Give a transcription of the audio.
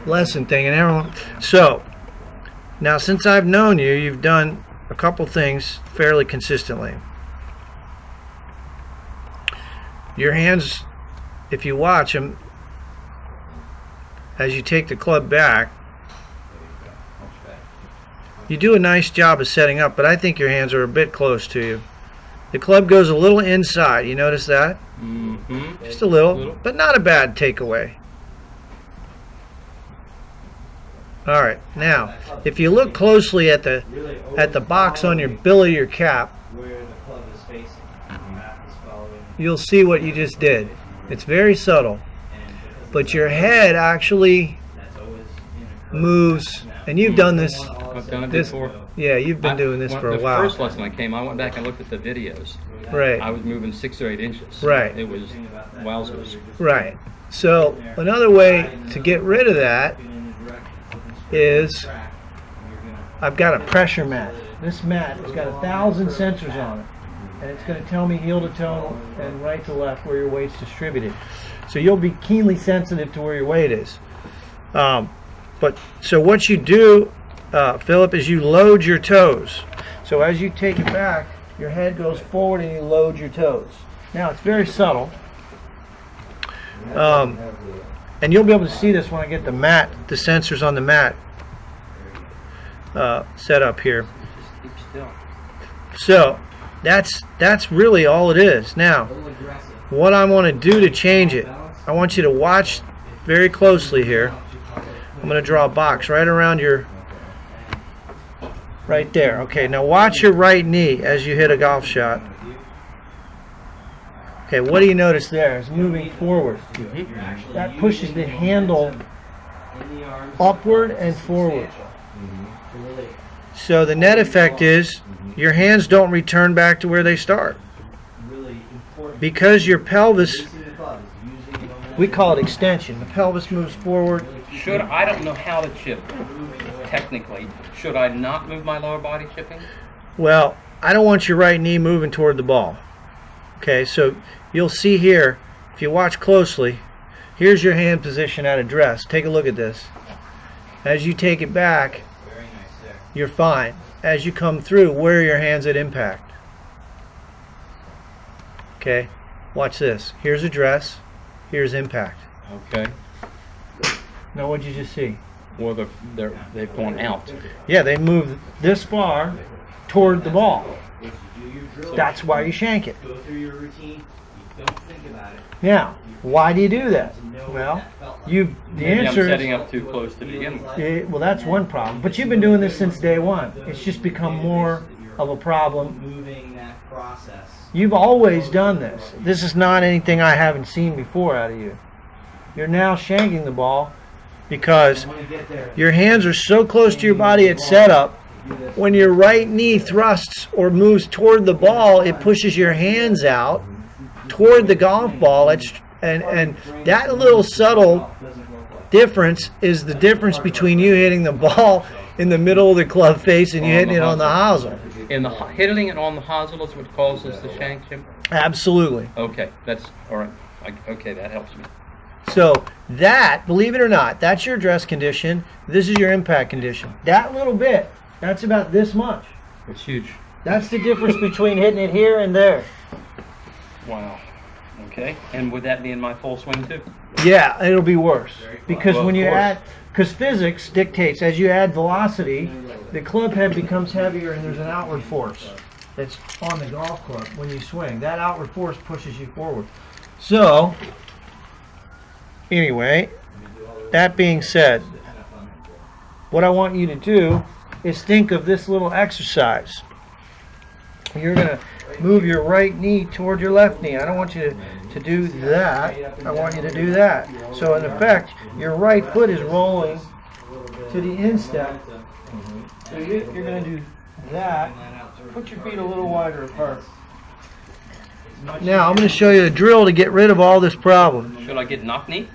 lesson thing, and everyone. So now, since I've known you, you've done a couple things fairly consistently. Your hands, if you watch them, as you take the club back, you do a nice job of setting up, but I think your hands are a bit close to you. The club goes a little inside. You notice that? Mm-hmm. Just a little, but not a bad takeaway. All right. Now, if you look closely at the box on your bill of your cap, you'll see what you just did. It's very subtle, but your head actually moves, and you've done this. I've done it before. Yeah, you've been doing this for a while. The first lesson I came, I went back and looked at the videos. Right. I was moving 6 or 8 inches. Right. It was wowzers. Right. So another way to get rid of that is I've got a pressure mat. This mat has got 1,000 sensors on it, and it's going to tell me heel to toe and right to left where your weight's distributed. So you'll be keenly sensitive to where your weight is. But so what you do, Philip, is you load your toes. So as you take it back, your head goes forward and you load your toes. Now it's very subtle, and you'll be able to see this when I get the mat, the sensors on the mat set up here. So that's really all it is. Now, what I want to do to change it, I want you to watch very closely here. I'm going to draw a box right around your, right there. Okay, now watch your right knee as you hit a golf shot. Okay, what do you notice there? It's moving forward. That pushes the handle upward and forward. So the net effect is your hands don't return back to where they start. Because your pelvis, we call it extension. The pelvis moves forward. I don't know how to chip, technically. Should I not move my lower body chipping? Well, I don't want your right knee moving toward the ball. Okay, so you'll see here, if you watch closely, here's your hand position at address. Take a look at this. As you take it back, you're fine. As you come through, where are your hands at impact? Okay, watch this. Here's address, here's impact. Okay. Now what did you just see? Well, they've gone out. Yeah, they moved this far toward the ball. That's why you shank it. Now, why do you do that? Well, the Maybe answer I'm is, setting up too close to begin with. well, that's one problem. But you've been doing this since day one. It's just become more of a problem. You've always done this. This is not anything I haven't seen before out of you. You're now shanking the ball because your hands are so close to your body at setup. When your right knee thrusts or moves toward the ball, it pushes your hands out toward the golf ball. And that little subtle difference is the difference between you hitting the ball in the middle of the club face and you hitting it on the hosel. And hitting it on the hosel is what causes the shank chip? Absolutely. Okay, that's all right. Okay, that helps me. So that, believe it or not, that's your address condition. This is your impact condition. That little bit, that's about this much. It's huge. That's the difference between hitting it here and there. Wow. Okay, and would that be in my full swing too? Yeah, it'll be worse. Because Well, when you of course. add, because physics dictates as you add velocity, the club head becomes heavier and there's an outward force that's on the golf club when you swing. That outward force pushes you forward. So, anyway, that being said, what I want you to do is think of this little exercise. You're going to move your right knee toward your left knee. I don't want you to do that. I want you to do that. So in effect, your right foot is rolling to the instep. So you're going to do that. Put your feet a little wider apart. Now I'm going to show you a drill to get rid of all this problem. Should I get knock knee?